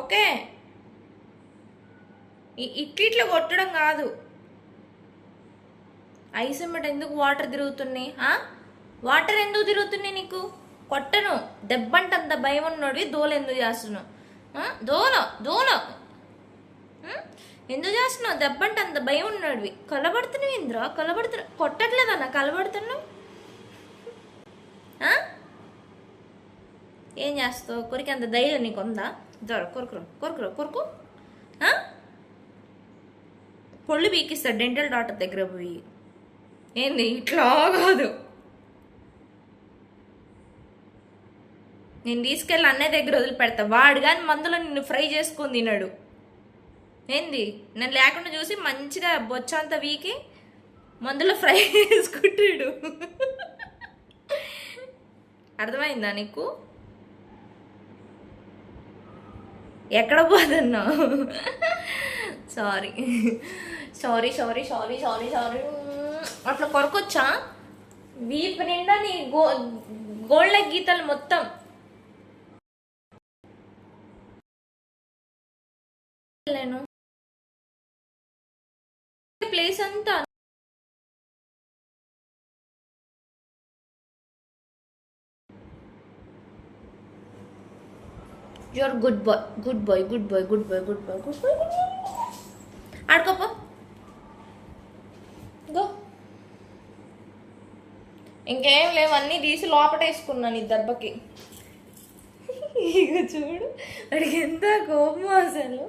Okay, ఇట్లా కొట్టడం కాదు. ఐస్ ఎమ్మట ఎందుకు వాటర్ తిరుగుతున్నాయి? వాటర్ ఎందుకు తిరుగుతున్నాయి నీకు? కొట్టను. దెబ్బంటే అంత భయం ఉన్నాడు. దోల ఎందుకు చేస్తున్నావు? దోల దోల ఎందుకు చేస్తున్నావు? దెబ్బంటే అంత భయం ఉన్నాడు. కలబడుతున్నావు ఇంద్రా, కలబడుతున్నావు. కొట్టట్లేదన్నా, కలబడుతున్నావు. ఏం చేస్తావు? కొరికి అంత ధైర్యం నీకు ఉందా? దొర కొరుకురు కొరుకురు కొరుకు. పొళ్ళు పీకిస్తాడు డెంటల్ డాక్టర్ దగ్గర పోయి. ఏంది ఇట్లా కాదు, నేను తీసుకెళ్ళి అన్నయ్య దగ్గర వదిలిపెడతా. వాడు కానీ మందులో నిన్ను ఫ్రై చేసుకొని తిన్నాడు. ఏంది నేను లేకుండా చూసి మంచిగా బొచ్చంతా వీకి మందులో ఫ్రై చేసుకుంటాడు. అర్థమైందా నీకు? ఎక్కడ పోతున్నావు? Sorry sorry sorry sorry sorry sorry. అట్లా కొరకొచ్చా? వీపు నిండా నీ గోల్డ్ గీతలు మొత్తం. ప్లేస్ అంతా you're good boy, good boy, good boy, good boy, good boy, good boy. ఆడుకోపో, గో. ఇంకేం లేవు, అన్నీ తీసి లోపటేసుకున్నాను ఈ దెబ్బకి. ఇక చూడు వాడికి ఎంత కోపం అసలు.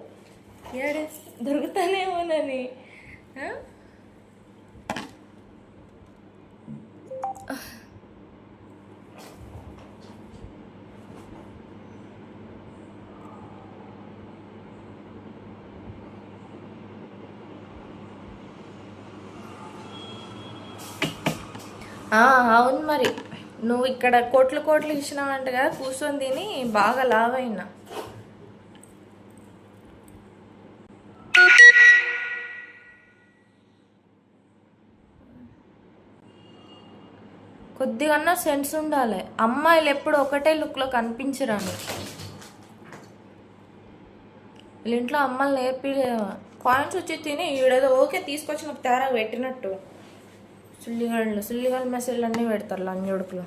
ఏడే దొరుకుతానేమోనని. అవును మరి, నువ్వు ఇక్కడ కోట్లు కోట్లు ఇచ్చినావంటగా, కూర్చొని తిని బాగా లావైనా. కొద్దిగా సెన్స్ ఉండాలి. అమ్మాయిలు ఎప్పుడు ఒకటే లుక్లో కనిపించరాను. వీళ్ళ ఇంట్లో అమ్మాయిలు నేర్పిలేవా? కాయిన్స్ వచ్చి తిని ఈడేదో ఓకే తీసుకొచ్చి నాకు తేరా పెట్టినట్టు. సుల్లిగాళ్ళు మెసేజ్లు అన్నీ పెడతారు లంజోడుకులు.